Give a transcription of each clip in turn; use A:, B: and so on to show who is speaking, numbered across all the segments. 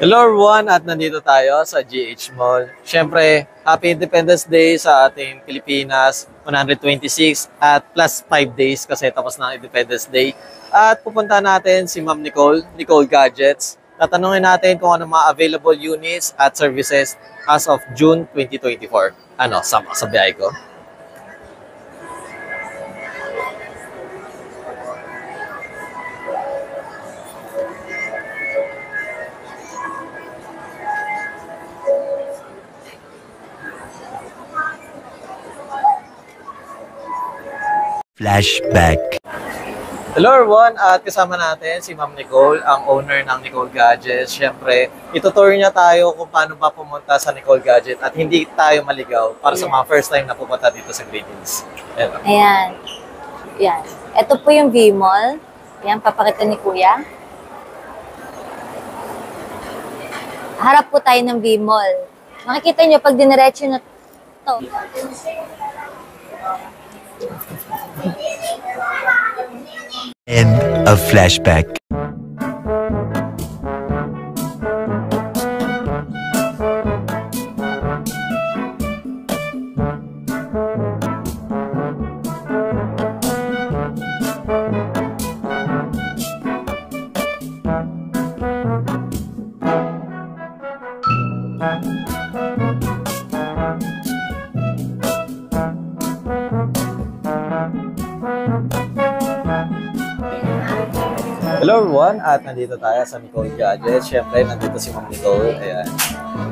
A: Hello everyone, at nandito tayo sa GH Mall. Siyempre, Happy Independence Day sa ating Pilipinas, 126 at plus 5 days kasi tapos na ang Independence Day. At pupunta natin si Ma'am Nicole Gadgets. Tatanungin natin kung ano mga available units at services as of June 2024. Ano, sama sa biyahe ko?
B: Flashback.
A: Hello everyone, at kasama natin si Ma'am Nicole, ang owner ng Nicole Gadgets. Siyempre, itutur niya tayo kung paano ba pumunta sa Nicole Gadget at hindi tayo maligaw para sa mga first time na pupunta dito sa Green Hills.
C: Ayan. Ayan. Ito po yung V-Mall. Ayan, papakita ni Kuya. Harap po tayo ng V-Mall. Makikita nyo, pag diniretso na ito.
B: End of flashback.
A: Hello everyone, at nandito tayo sa Nicole Gadgets. Siyempre, nandito si Ma'am Nicole. Ayan.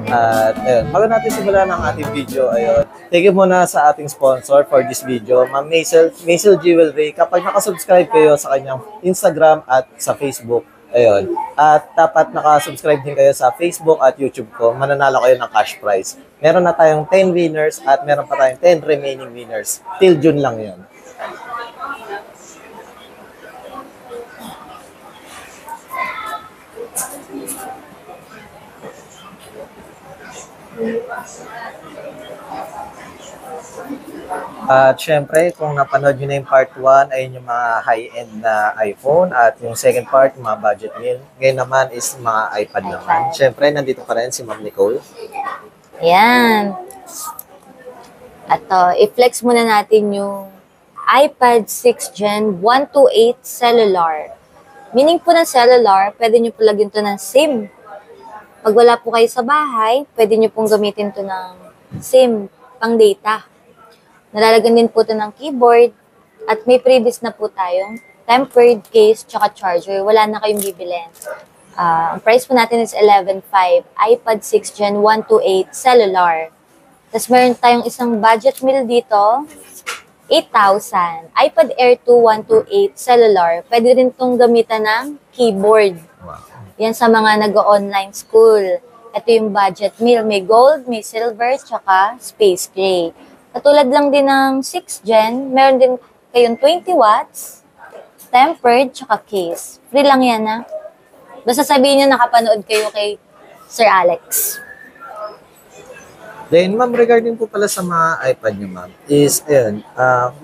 A: At ayun, bago natin simulan ang ating video, ayun, thank you muna sa ating sponsor for this video, Ma'am Maisel Jewelry. Kapag nakasubscribe kayo sa kanyang Instagram at sa Facebook, ayun, at dapat nakasubscribe din kayo sa Facebook at YouTube ko, mananalo kayo ng cash prize. Meron na tayong 10 winners at meron pa tayong 10 remaining winners. Till June lang yun. At syempre, kung napanood nyo na yung part 1, ayun yung mga high-end na iPhone. At yung second part, mga budget meal. Ngayon naman is mga iPad naman. Syempre, nandito pa rin si Ma'am Nicole.
C: Ayan. At i-flex muna natin yung iPad 6 Gen 128 cellular. Meaning po ng cellular, pwede nyo po lagyan to ng SIM. Pag wala po kayo sa bahay, pwede nyo pong gamitin to ng SIM pang data. Nalalagyan din po to ng keyboard at may previous na po tayong tempered case tsaka charger. Wala na kayong bibilin. Ang price po natin is 11,500. iPad 6 Gen 128 cellular. Tapos meron tayong isang budget meal dito, 8,000. iPad Air 2 128 cellular. Pwede rin itong gamitan ng keyboard. Yan sa mga nag-online school. Ito yung budget meal. May gold, may silver, tsaka space gray. Katulad lang din ng 6 Gen, meron din kayong 20 watts, tempered, tsaka case. Free lang yan, ha? Basta sabihin nyo nakapanood kayo kay Sir Alex.
A: Then, ma'am, regarding po pala sa mga iPad nyo, ma'am, is, ayun,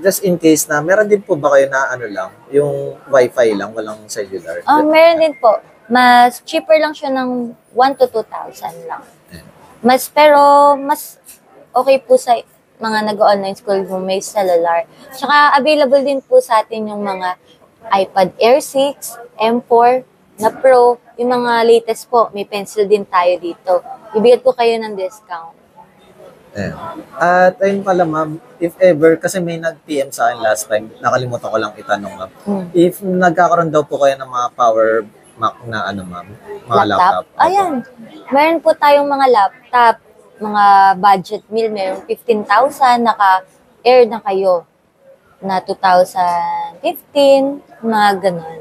A: just in case na, meron din po ba kayo na ano lang, yung Wi-Fi lang, walang cellular?
C: Meron din po. Mas cheaper lang siya ng 1 to 2,000 lang. Pero mas okay po sa mga nag-online school kung may cellular. Tsaka available din po sa atin yung mga iPad Air 6, M4 na Pro, yung mga latest po. May pencil din tayo dito. Ibigay ko kayo ng discount.
A: At ayun pala ma'am, if ever, kasi may nag-PM sa akin last time, nakalimutan ko lang itanong ma'am. If nagkakaroon daw po kayo ng mga power Mac na ano ma'am, mga laptop.
C: Ayan, meron po tayong mga laptop, mga budget meal, meron 15,000, naka-air na kayo na 2015, mga ganun.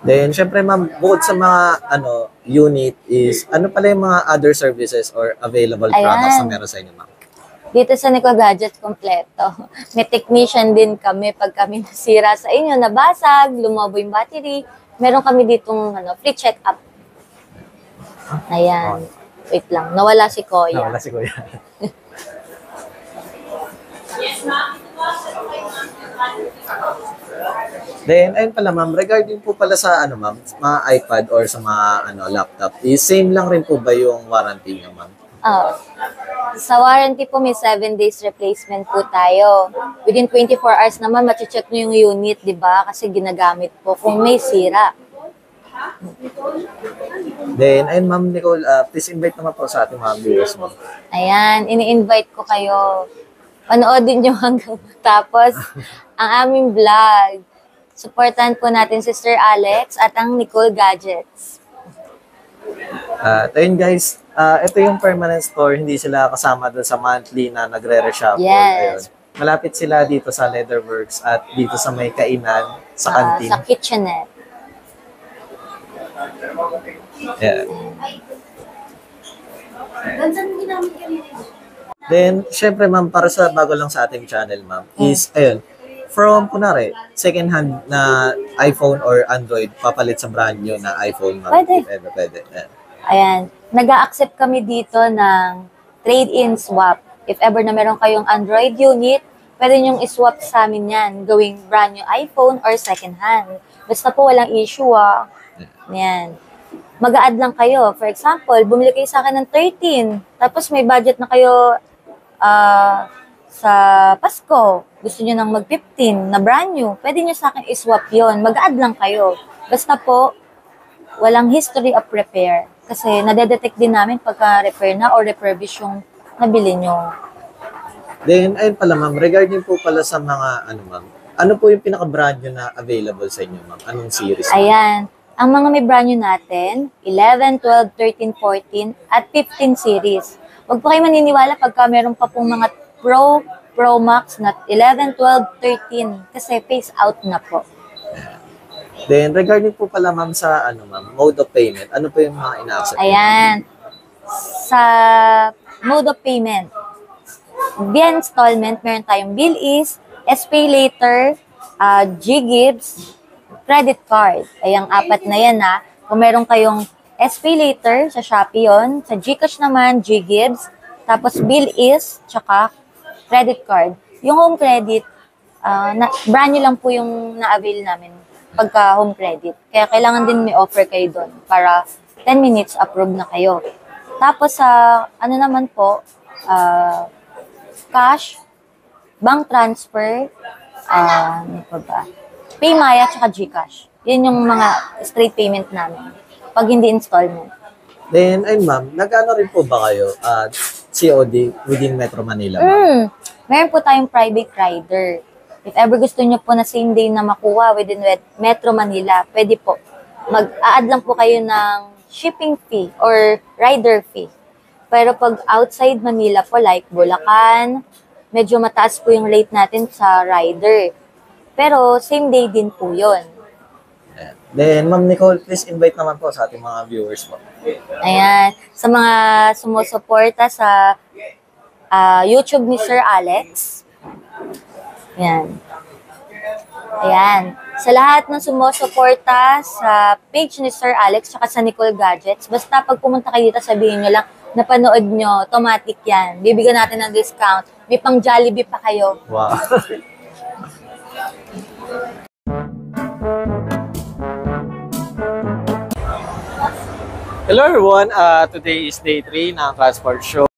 A: Then, syempre ma'am, bukod sa mga unit is, ano pala yung mga other services or available products na meron sa inyo ma'am?
C: Dito sa Nicole Gadgets, kompleto. May technician din kami pag kami nasira sa inyo, nabasag, lumabo yung battery. Meron kami ditong free check-up. Ayan. Wait lang. Nawala si Kuya.
A: Nawala si Kuya.
D: Yes, ma'am.
A: Then, ayun pala ma'am, regarding po pala sa ano ma'am, mga iPad or sa mga laptop, same lang rin po ba yung warranty niyo ma'am?
C: Oh. Sa warranty po, may 7 days replacement po tayo. Within 24 hours naman, mache-check nyo yung unit, di ba? Kasi ginagamit po kung may sira.
A: Then, ayun ma'am Nicole, please invite naman po sa ating mga viewers mo.
C: Ayan, ini-invite ko kayo. Panoodin nyo hanggang tapos ang aming vlog. Supportan po natin si Sir Alex at ang Nicole Gadgets.
A: Ayun guys, ito yung permanent store, hindi sila kasama doon sa monthly na nagre-reshuffle.
C: Yes.
A: Ayun. Malapit sila dito sa Leatherworks at dito sa may kainan, sa canteen.
C: Sa kitchenette.
A: Yeah. Then, syempre ma'am, para sa bago lang sa ating channel ma'am, is, ayun, from, kunwari, second hand na iPhone or Android, papalit sa brand new na iPhone ma'am.
C: Pwede.
A: Pwede. Yeah.
C: Ayan, nag-a-accept kami dito ng trade-in swap. If ever na meron kayong Android unit, pwede nyong iswap sa amin yan, gawing brand new iPhone or second hand. Basta po walang issue Yan. Mag-a-add lang kayo. For example, bumili kayo sa akin ng 13, tapos may budget na kayo sa Pasko. Gusto nyo nang mag-15 na brand new, pwede nyo sa akin iswap yon. Mag-a-add lang kayo. Basta po, walang history of repair. Kasi nadedetect din namin pagka-repair na or refurbish yung nabili nyo.
A: Then, ayun pala ma'am, regarding po pala sa mga, ma'am, ano po yung pinaka-brand nyo na available sa inyo ma'am? Anong series? Ma'am?
C: Ayan. Ang mga may brand new natin, 11, 12, 13, 14, at 15 series. Huwag po kayo maniniwala pagka meron pa pong mga Pro Max na 11, 12, 13 kasi phase out na po.
A: Then, regarding po pala ma'am sa mode of payment, ano po yung mga ina-accept?
C: Ayan. Sa mode of payment, via installment, meron tayong Bill Is, SPay Later, G-Gibbs, credit card. Ay, ang apat na yan Kung meron kayong SPay Later, sa Shopee yun. Sa GCash naman, G-Gibbs. Tapos Bill Is, tsaka credit card. Yung home credit, brand new lang po yung na-avail namin pagka home credit. Kaya kailangan din may offer kayo doon para 10 minutes approve na kayo. Tapos sa naman po, cash, bank transfer, ano pa ba? Paymaya tsaka GCash. Yun yung mga straight payment namin. Pag hindi installment.
A: Then, ayun ma'am, nag-ano rin po ba kayo COD within Metro Manila?
C: Meron po tayong private rider. If ever gusto nyo po na same day na makuha within Metro Manila, pwede po. Mag-a-add lang po kayo ng shipping fee or rider fee. Pero pag outside Manila po, like Bulacan, medyo mataas po yung rate natin sa rider. Pero same day din po yun.
A: Then, Ma'am Nicole, please invite naman po sa ating mga viewers po.
C: Ayan. Sa mga sumusuporta sa YouTube ni Sir Alex. Ayan. Ayan. Sa lahat ng sumusuporta sa page ni Sir Alex tsaka sa Nicole Gadgets, basta pag pumunta kayo dito, sabihin nyo lang, napanood nyo, automatic yan. Bibigyan natin ng discount. May pang Jollibee pa kayo.
A: Wow. Hello everyone, today is day 3 ng Transport Show.